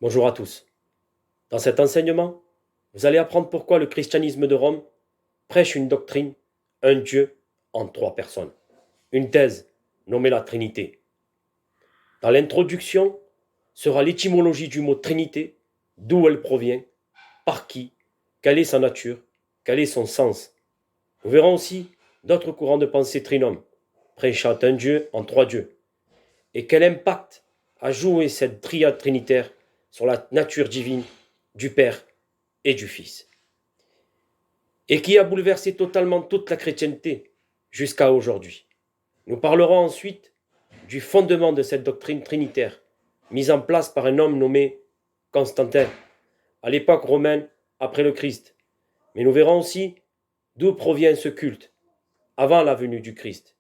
Bonjour à tous. Dans cet enseignement, vous allez apprendre pourquoi le christianisme de Rome prêche une doctrine, un Dieu en trois personnes. Une thèse nommée la Trinité. Dans l'introduction sera l'étymologie du mot Trinité, d'où elle provient, par qui, quelle est sa nature, quel est son sens. Nous verrons aussi d'autres courants de pensée trinômes, prêchant un Dieu en trois dieux, et quel impact a joué cette triade trinitaire sur la nature divine du Père et du Fils, et qui a bouleversé totalement toute la chrétienté jusqu'à aujourd'hui. Nous parlerons ensuite du fondement de cette doctrine trinitaire, mise en place par un homme nommé Constantin, à l'époque romaine après le Christ. Mais nous verrons aussi d'où provient ce culte, avant la venue du Christ,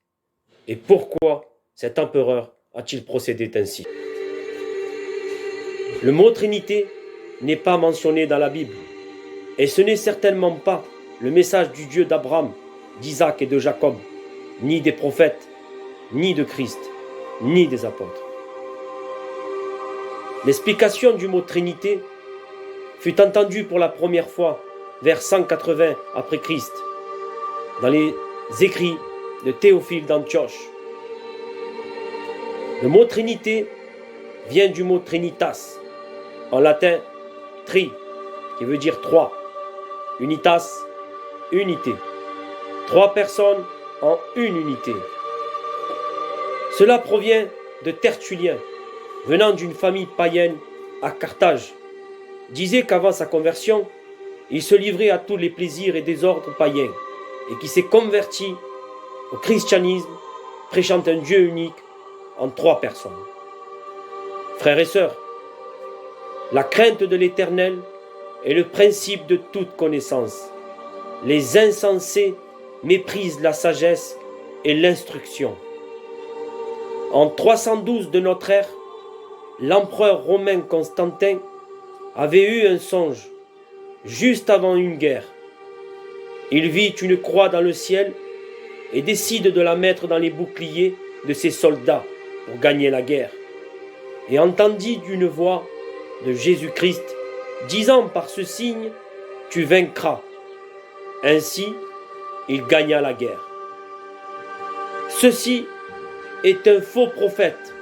et pourquoi cet empereur a-t-il procédé ainsi. Le mot Trinité n'est pas mentionné dans la Bible, et ce n'est certainement pas le message du Dieu d'Abraham, d'Isaac et de Jacob, ni des prophètes, ni de Christ, ni des apôtres. L'explication du mot Trinité fut entendue pour la première fois vers 180 après Christ, dans les écrits de Théophile d'Antioche. Le mot Trinité vient du mot Trinitas, en latin tri, qui veut dire trois, unitas, unité. Trois personnes en une unité. Cela provient de Tertullien, venant d'une famille païenne à Carthage. Disait qu'avant sa conversion, il se livrait à tous les plaisirs et désordres païens, et qui s'est converti au christianisme, prêchant un Dieu unique en trois personnes. Frères et sœurs, la crainte de l'Éternel est le principe de toute connaissance. Les insensés méprisent la sagesse et l'instruction. En 312 de notre ère, l'empereur romain Constantin avait eu un songe juste avant une guerre. Il vit une croix dans le ciel et décide de la mettre dans les boucliers de ses soldats pour gagner la guerre. Et entendit d'une voix de Jésus-Christ disant par ce signe, tu vaincras. Ainsi, il gagna la guerre. Ceci est un faux prophète,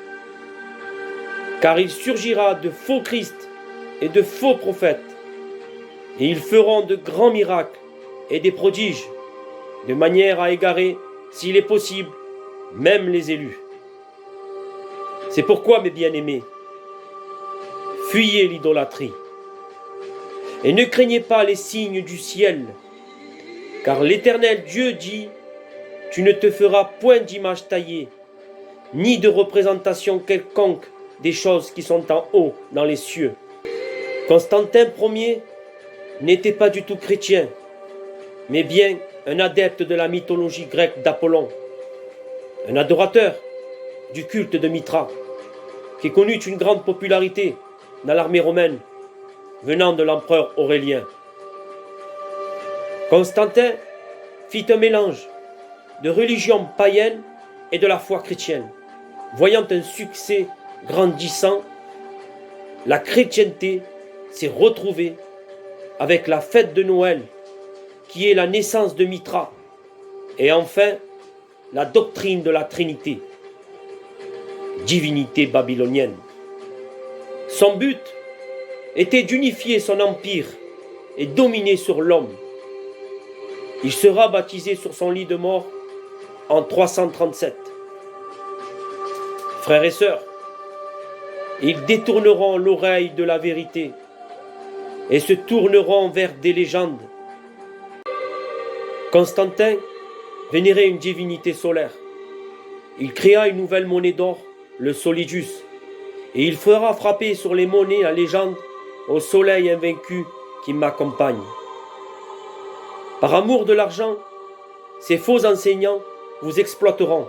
car il surgira de faux Christ et de faux prophètes, et ils feront de grands miracles et des prodiges, de manière à égarer, s'il est possible, même les élus. C'est pourquoi, mes bien-aimés, fuyez l'idolâtrie, et ne craignez pas les signes du ciel, car l'Éternel Dieu dit, tu ne te feras point d'image taillée, ni de représentation quelconque des choses qui sont en haut dans les cieux. Constantin Ier n'était pas du tout chrétien, mais bien un adepte de la mythologie grecque d'Apollon, un adorateur du culte de Mitra, qui connut une grande popularité dans l'armée romaine, venant de l'empereur Aurélien. Constantin fit un mélange de religion païenne et de la foi chrétienne. Voyant un succès grandissant, la chrétienté s'est retrouvée avec la fête de Noël, qui est la naissance de Mitra, et enfin la doctrine de la Trinité, divinité babylonienne. Son but était d'unifier son empire et dominer sur l'homme. Il sera baptisé sur son lit de mort en 337. Frères et sœurs, ils détourneront l'oreille de la vérité et se tourneront vers des légendes. Constantin vénérait une divinité solaire. Il créa une nouvelle monnaie d'or, le solidus, et il fera frapper sur les monnaies la légende au soleil invaincu qui m'accompagne. Par amour de l'argent, ces faux enseignants vous exploiteront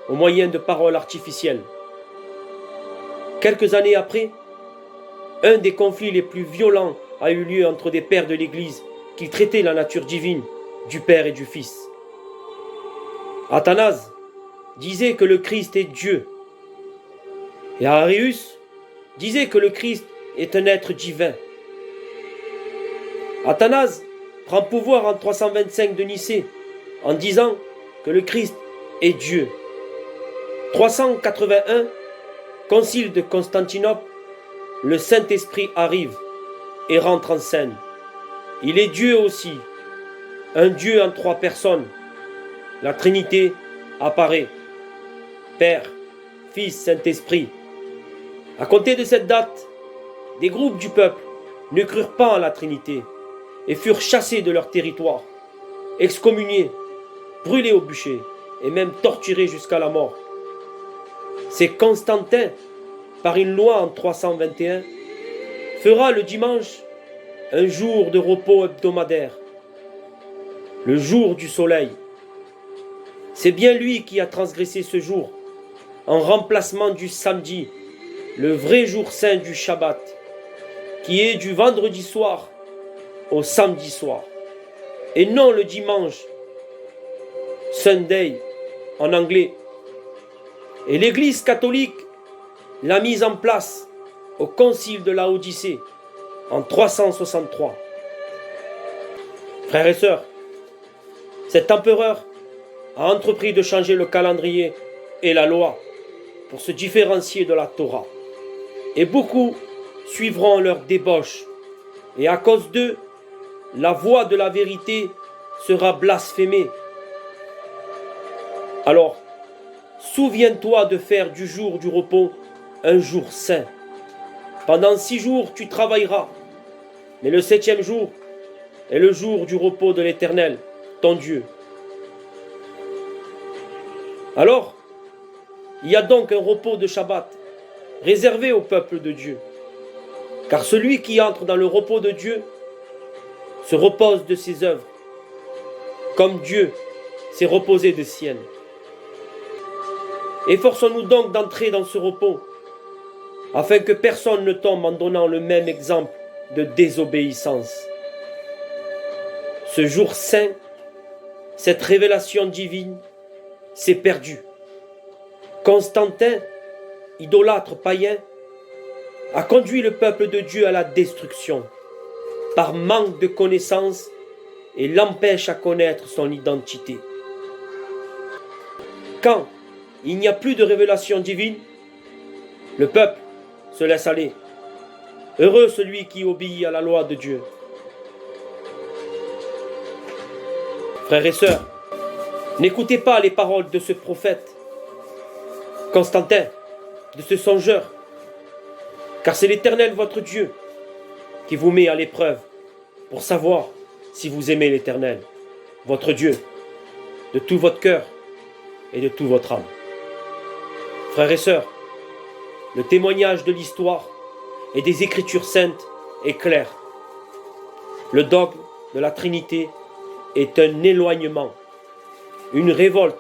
au moyen de paroles artificielles. Quelques années après, un des conflits les plus violents a eu lieu entre des pères de l'Église qui traitaient la nature divine du Père et du Fils. Athanase disait que le Christ est Dieu, et Arius disait que le Christ est un être divin. Athanase prend pouvoir en 325 de Nicée en disant que le Christ est Dieu. 381, Concile de Constantinople, le Saint-Esprit arrive et rentre en scène. Il est Dieu aussi, un Dieu en 3 personnes. La Trinité apparaît. Père, Fils, Saint-Esprit. À compter de cette date, des groupes du peuple ne crurent pas en la Trinité et furent chassés de leur territoire, excommuniés, brûlés au bûcher et même torturés jusqu'à la mort. C'est Constantin, par une loi en 321, fera le dimanche un jour de repos hebdomadaire, le jour du soleil. C'est bien lui qui a transgressé ce jour, en remplacement du samedi, le vrai jour saint du Shabbat, qui est du vendredi soir au samedi soir, et non le dimanche, Sunday en anglais. Et l'Église catholique l'a mise en place au concile de Laodicée en 363. Frères et sœurs, cet empereur a entrepris de changer le calendrier et la loi pour se différencier de la Torah. Et beaucoup suivront leur débauche. Et à cause d'eux, la voie de la vérité sera blasphémée. Alors, souviens-toi de faire du jour du repos un jour saint. Pendant 6 jours, tu travailleras. Mais le 7e jour est le jour du repos de l'Éternel, ton Dieu. Alors, il y a donc un repos de Shabbat réservé au peuple de Dieu. Car celui qui entre dans le repos de Dieu se repose de ses œuvres, comme Dieu s'est reposé des siennes. Efforçons-nous donc d'entrer dans ce repos, afin que personne ne tombe en donnant le même exemple de désobéissance. Ce jour saint, cette révélation divine, s'est perdue. Constantin, idolâtre païen, a conduit le peuple de Dieu à la destruction, par manque de connaissances, et l'empêche à connaître son identité. Quand il n'y a plus de révélation divine, le peuple se laisse aller. Heureux celui qui obéit à la loi de Dieu. Frères et sœurs, n'écoutez pas les paroles de ce prophète, Constantin, de ce songeur, car c'est l'Éternel votre Dieu qui vous met à l'épreuve pour savoir si vous aimez l'Éternel, votre Dieu, de tout votre cœur et de toute votre âme. Frères et sœurs, le témoignage de l'histoire et des Écritures saintes est clair. Le dogme de la Trinité est un éloignement, une révolte,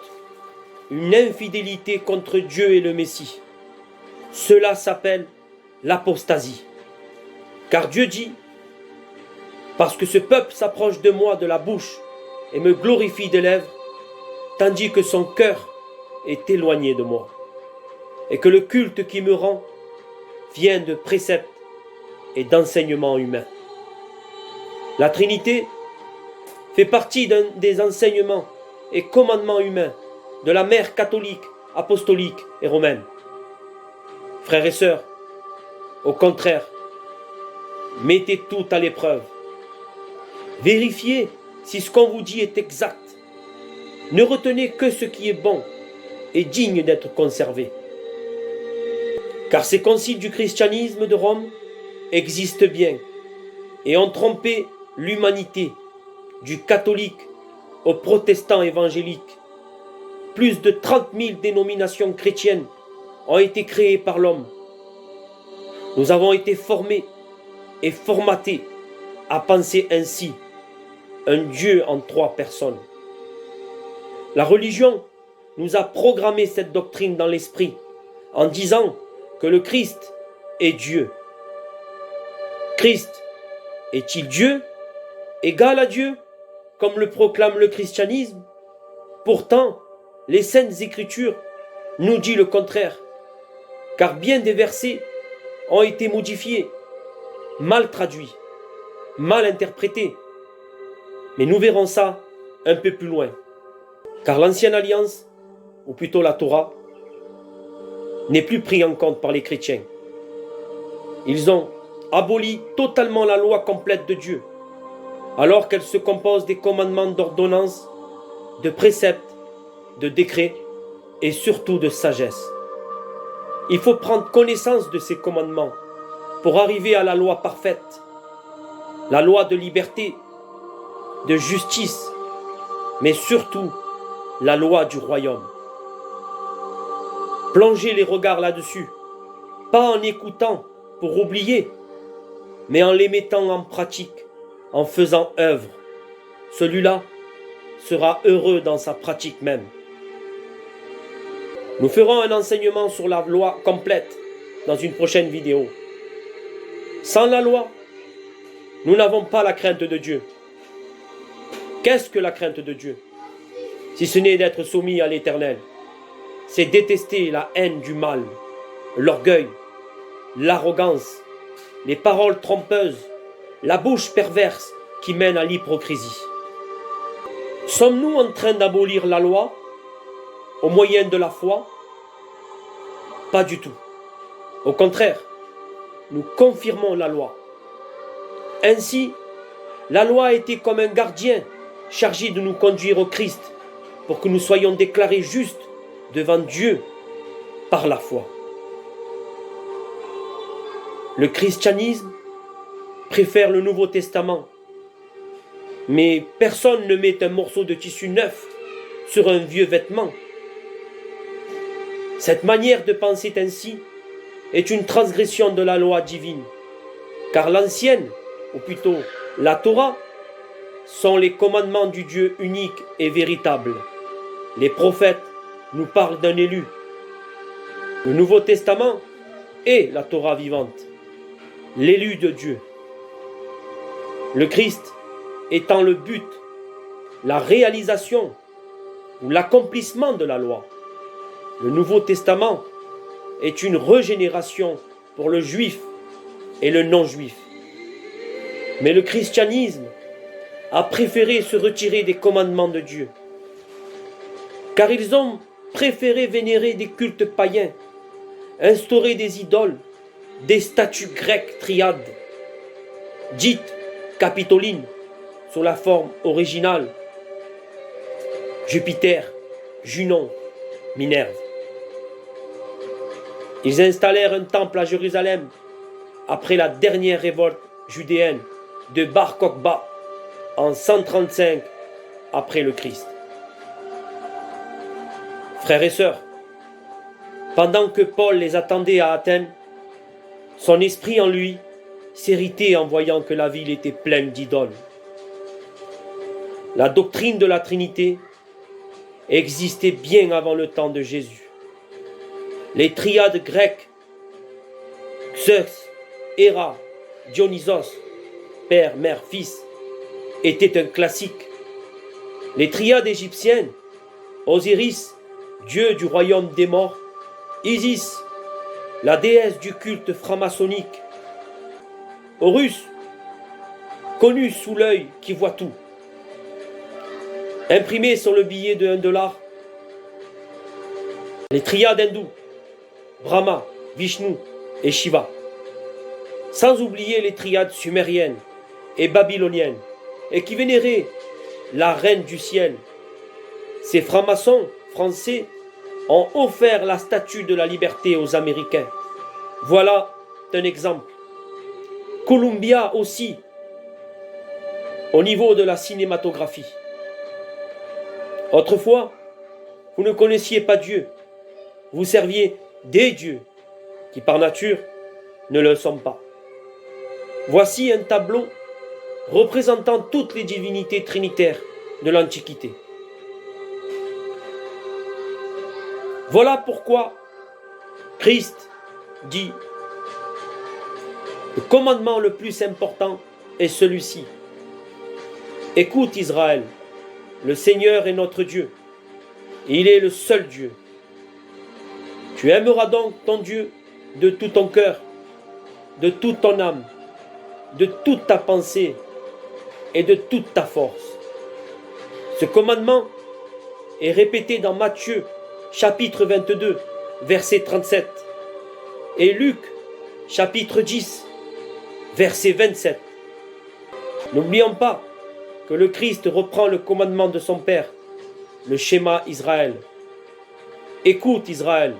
une infidélité contre Dieu et le Messie. Cela s'appelle l'apostasie. Car Dieu dit, parce que ce peuple s'approche de moi de la bouche et me glorifie des lèvres, tandis que son cœur est éloigné de moi, et que le culte qui me rend vient de préceptes et d'enseignements humains. La Trinité fait partie des enseignements et commandements humains de la mère catholique, apostolique et romaine. Frères et sœurs, au contraire, mettez tout à l'épreuve. Vérifiez si ce qu'on vous dit est exact. Ne retenez que ce qui est bon et digne d'être conservé. Car ces conciles du christianisme de Rome existent bien et ont trompé l'humanité, du catholique au protestant évangélique. Plus de 30 000 dénominations chrétiennes ont été créées par l'homme. Nous avons été formés et formatés à penser ainsi, un Dieu en 3 personnes. La religion nous a programmé cette doctrine dans l'esprit en disant que le Christ est Dieu. Christ est-il Dieu, égal à Dieu, comme le proclame le christianisme? Pourtant, les Saintes Écritures nous disent le contraire, car bien des versets ont été modifiés mal traduit, mal interprété. Mais nous verrons ça un peu plus loin. Car l'ancienne alliance, ou plutôt la Torah, n'est plus prise en compte par les chrétiens. Ils ont aboli totalement la loi complète de Dieu, alors qu'elle se compose des commandements d'ordonnances, de préceptes, de décrets et surtout de sagesse. Il faut prendre connaissance de ces commandements pour arriver à la loi parfaite, la loi de liberté, de justice, mais surtout la loi du royaume. Plongez les regards là-dessus, pas en écoutant pour oublier, mais en les mettant en pratique, en faisant œuvre. Celui-là sera heureux dans sa pratique même. Nous ferons un enseignement sur la loi complète dans une prochaine vidéo. Sans la loi, nous n'avons pas la crainte de Dieu. Qu'est-ce que la crainte de Dieu? Si ce n'est d'être soumis à l'Éternel, c'est détester la haine du mal, l'orgueil, l'arrogance, les paroles trompeuses, la bouche perverse qui mène à l'hypocrisie. Sommes-nous en train d'abolir la loi au moyen de la foi? Pas du tout. Au contraire, nous confirmons la loi. Ainsi, la loi a été comme un gardien chargé de nous conduire au Christ pour que nous soyons déclarés justes devant Dieu par la foi. Le christianisme préfère le Nouveau Testament, mais personne ne met un morceau de tissu neuf sur un vieux vêtement. Cette manière de penser ainsi est une transgression de la loi divine, car l'ancienne, ou plutôt la Torah, sont les commandements du Dieu unique et véritable. Les prophètes nous parlent d'un élu. Le Nouveau Testament est la Torah vivante, l'élu de Dieu. Le Christ étant le but, la réalisation ou l'accomplissement de la loi. Le Nouveau Testament est une régénération pour le juif et le non-juif. Mais le christianisme a préféré se retirer des commandements de Dieu, car ils ont préféré vénérer des cultes païens, instaurer des idoles, des statues grecques triades, dites capitolines, sous la forme originale, Jupiter, Junon, Minerve. Ils installèrent un temple à Jérusalem après la dernière révolte judéenne de Bar Kokhba en 135 après le Christ. Frères et sœurs, pendant que Paul les attendait à Athènes, son esprit en lui s'irritait en voyant que la ville était pleine d'idoles. La doctrine de la Trinité existait bien avant le temps de Jésus. Les triades grecques, Zeus, Héra, Dionysos, Père, Mère, Fils, étaient un classique. Les triades égyptiennes, Osiris, dieu du royaume des morts, Isis, la déesse du culte franc-maçonnique, Horus, connu sous l'œil qui voit tout, imprimé sur le billet de $1, les triades hindoues, Brahma, Vishnu et Shiva, sans oublier les triades sumériennes et babyloniennes, et qui vénéraient la reine du ciel. Ces francs-maçons français ont offert la statue de la liberté aux Américains. Voilà un exemple. Columbia aussi, au niveau de la cinématographie. Autrefois, vous ne connaissiez pas Dieu, vous serviez des dieux, qui par nature ne le sont pas. Voici un tableau représentant toutes les divinités trinitaires de l'Antiquité. Voilà pourquoi Christ dit: le commandement le plus important est celui-ci. Écoute Israël, le Seigneur est notre Dieu, et il est le seul Dieu. Tu aimeras donc ton Dieu de tout ton cœur, de toute ton âme de toute ta pensée et de toute ta force. Ce commandement est répété dans Matthieu, chapitre 22, verset 37, et Luc, chapitre 10, verset 27. N'oublions pas que le Christ reprend le commandement de son Père, le schéma Israël. Écoute Israël,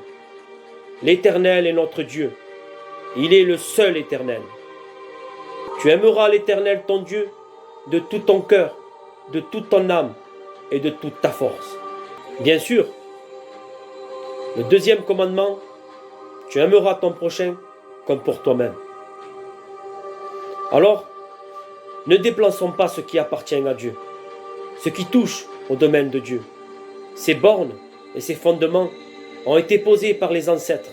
l'Éternel est notre Dieu. Il est le seul Éternel. Tu aimeras l'Éternel ton Dieu de tout ton cœur, de toute ton âme et de toute ta force. Bien sûr, le deuxième commandement, tu aimeras ton prochain comme pour toi-même. Alors, ne déplaçons pas ce qui appartient à Dieu, ce qui touche au domaine de Dieu. Ces bornes et ces fondements ont été posés par les ancêtres,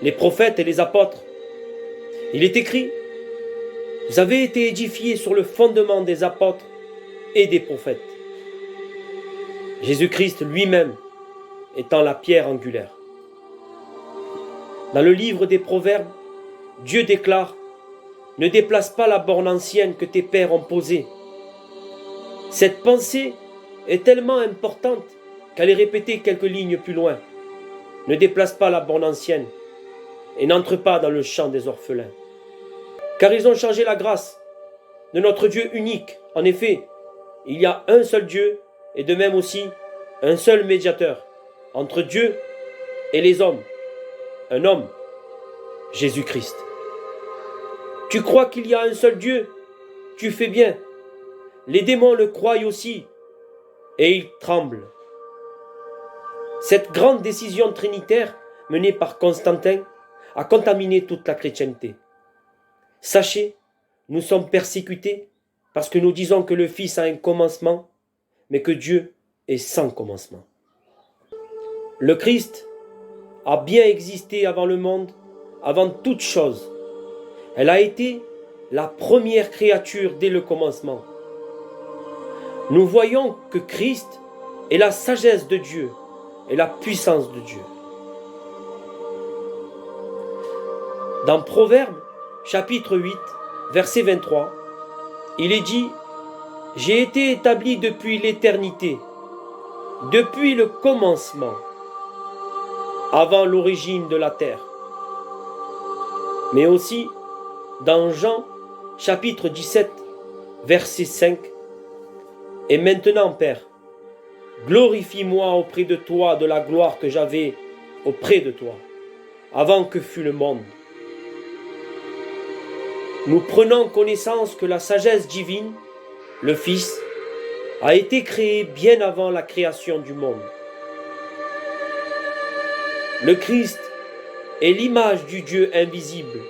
les prophètes et les apôtres. Il est écrit, vous avez été édifiés sur le fondement des apôtres et des prophètes. Jésus-Christ lui-même étant la pierre angulaire. Dans le livre des Proverbes, Dieu déclare, ne déplace pas la borne ancienne que tes pères ont posée. Cette pensée est tellement importante qu'elle est répétée quelques lignes plus loin. Ne déplace pas la borne ancienne et n'entre pas dans le champ des orphelins. Car ils ont changé la grâce de notre Dieu unique. En effet, il y a un seul Dieu et de même aussi un seul médiateur entre Dieu et les hommes. Un homme, Jésus-Christ. Tu crois qu'il y a un seul Dieu? Tu fais bien. Les démons le croient aussi et ils tremblent. Cette grande décision trinitaire menée par Constantin a contaminé toute la chrétienté. Sachez, nous sommes persécutés parce que nous disons que le Fils a un commencement, mais que Dieu est sans commencement. Le Christ a bien existé avant le monde, avant toute chose. Elle a été la première créature dès le commencement. Nous voyons que Christ est la sagesse de Dieu et la puissance de Dieu. Dans Proverbes, chapitre 8, verset 23, il est dit « J'ai été établi depuis l'éternité, depuis le commencement, avant l'origine de la terre. » Mais aussi, dans Jean, chapitre 17, verset 5, « Et maintenant, Père, glorifie-moi auprès de toi de la gloire que j'avais auprès de toi, avant que fût le monde. » Nous prenons connaissance que la sagesse divine, le Fils, a été créé bien avant la création du monde. Le Christ est l'image du Dieu invisible,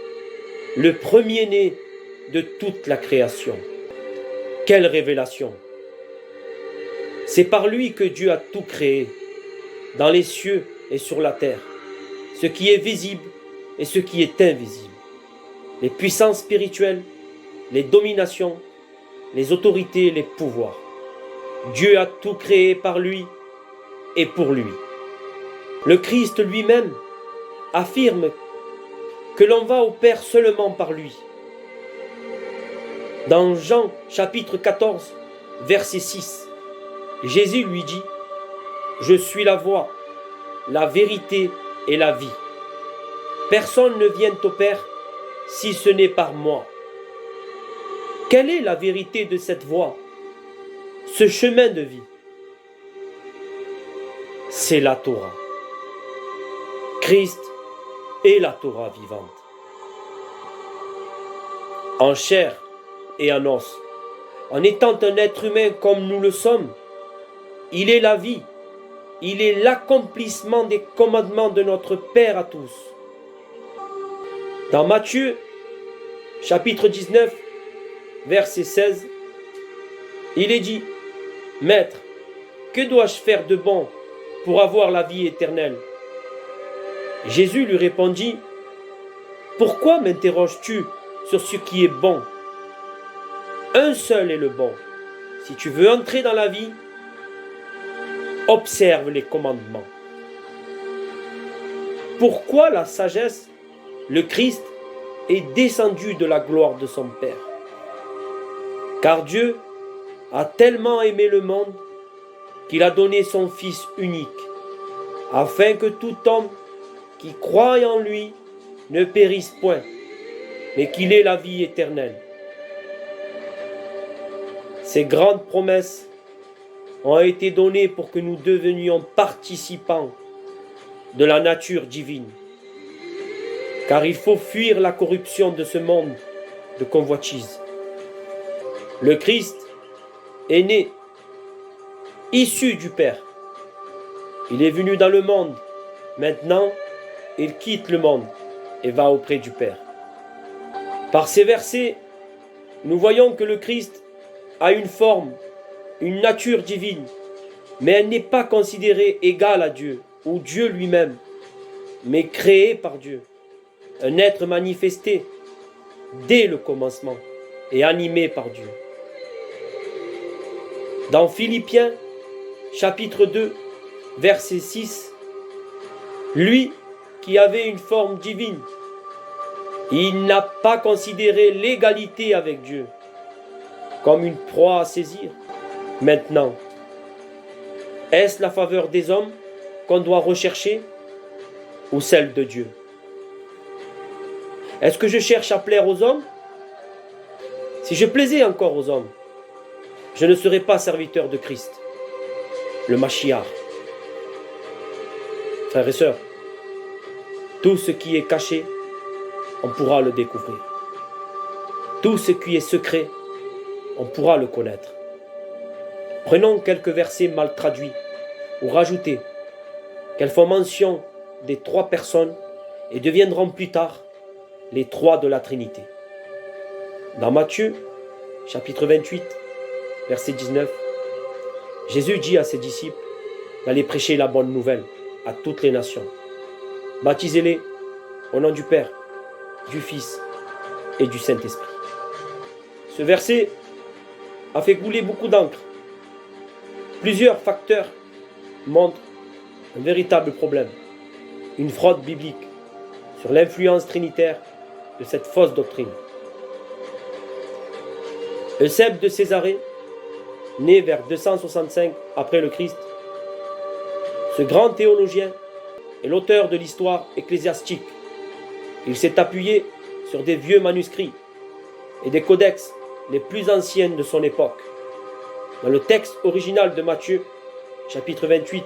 le premier-né de toute la création. Quelle révélation! C'est par lui que Dieu a tout créé, dans les cieux et sur la terre, ce qui est visible et ce qui est invisible. Les puissances spirituelles, les dominations, les autorités, les pouvoirs. Dieu a tout créé par lui et pour lui. Le Christ lui-même affirme que l'on va au Père seulement par lui. Dans Jean chapitre 14, verset 6, Jésus lui dit « Je suis la voie, la vérité et la vie. Personne ne vient au Père si ce n'est par moi. » Quelle est la vérité de cette voie, ce chemin de vie? C'est la Torah. Christ est la Torah vivante. En chair et en os, en étant un être humain comme nous le sommes, il est la vie, il est l'accomplissement des commandements de notre Père à tous. Dans Matthieu, chapitre 19, verset 16, il est dit « Maître, que dois-je faire de bon pour avoir la vie éternelle ?» Jésus lui répondit « Pourquoi m'interroges-tu sur ce qui est bon? Un seul est le bon. Si tu veux entrer dans la vie, observe les commandements. » Pourquoi la sagesse, le Christ, est descendu de la gloire de son Père. Car Dieu a tellement aimé le monde qu'il a donné son Fils unique, afin que tout homme qui croit en lui ne périsse point, mais qu'il ait la vie éternelle. Ces grandes promesses ont été données pour que nous devenions participants de la nature divine. Car il faut fuir la corruption de ce monde de convoitise. Le Christ est né, issu du Père. Il est venu dans le monde. Maintenant, il quitte le monde et va auprès du Père. Par ces versets, nous voyons que le Christ a une forme, une nature divine, mais elle n'est pas considérée égale à Dieu ou Dieu lui-même, mais créée par Dieu, un être manifesté dès le commencement et animé par Dieu. Dans Philippiens, chapitre 2, verset 6, lui qui avait une forme divine, il n'a pas considéré l'égalité avec Dieu comme une proie à saisir. Maintenant, est-ce la faveur des hommes qu'on doit rechercher ou celle de Dieu? Est-ce que je cherche à plaire aux hommes? Si je plaisais encore aux hommes, je ne serais pas serviteur de Christ, le Mashiach. Frères et sœurs, tout ce qui est caché, on pourra le découvrir. Tout ce qui est secret, on pourra le connaître. Prenons quelques versets mal traduits ou rajoutés, qu'elles font mention des trois personnes et deviendront plus tard les trois de la Trinité. Dans Matthieu, chapitre 28, verset 19, Jésus dit à ses disciples d'aller prêcher la bonne nouvelle à toutes les nations. Baptisez-les au nom du Père, du Fils et du Saint-Esprit. Ce verset a fait couler beaucoup d'encre. Plusieurs facteurs montrent un véritable problème, une fraude biblique sur l'influence trinitaire de cette fausse doctrine. Eusèbe de Césarée, né vers 265 après le Christ, ce grand théologien est l'auteur de l'histoire ecclésiastique. Il s'est appuyé sur des vieux manuscrits et des codex les plus anciens de son époque. Dans le texte original de Matthieu, chapitre 28,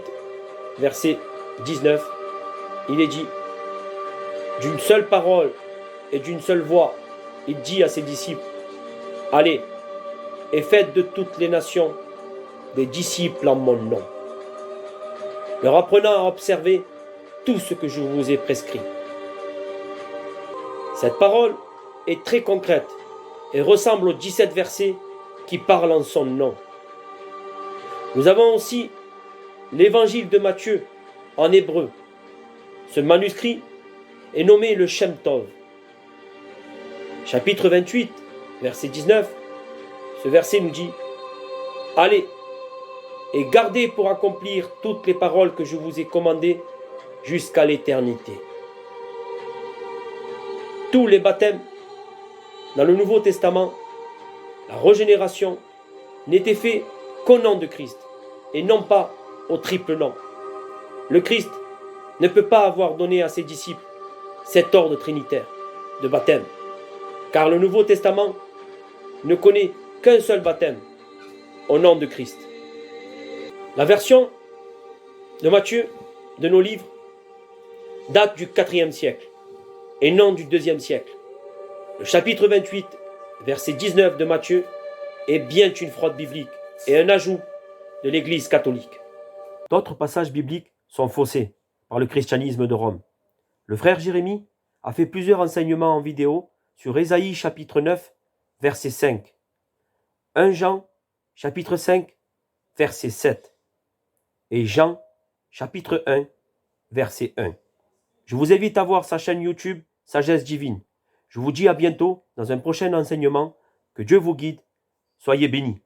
verset 19, il est dit « D'une seule parole et d'une seule voix, il dit à ses disciples, « Allez, et faites de toutes les nations des disciples en mon nom, leur apprenant à observer tout ce que je vous ai prescrit. » Cette parole est très concrète et ressemble aux 17 versets qui parlent en son nom. Nous avons aussi l'évangile de Matthieu en hébreu. Ce manuscrit est nommé le Shem Tov. Chapitre 28, verset 19, ce verset nous dit « Allez, et gardez pour accomplir toutes les paroles que je vous ai commandées jusqu'à l'éternité. » Tous les baptêmes dans le Nouveau Testament, la régénération n'était fait qu'au nom de Christ et non pas au triple nom. Le Christ ne peut pas avoir donné à ses disciples cet ordre trinitaire de baptême, car le Nouveau Testament ne connaît qu'un seul baptême, au nom de Christ. La version de Matthieu, de nos livres, date du IVe siècle et non du IIe siècle. Le chapitre 28, verset 19 de Matthieu est bien une fraude biblique et un ajout de l'Église catholique. D'autres passages bibliques sont faussés par le christianisme de Rome. Le frère Jérémie a fait plusieurs enseignements en vidéo sur Ésaïe chapitre 9, verset 5, 1 Jean chapitre 5, verset 7 et Jean chapitre 1, verset 1. Je vous invite à voir sa chaîne YouTube Sagesse Divine. Je vous dis à bientôt dans un prochain enseignement. Que Dieu vous guide. Soyez bénis.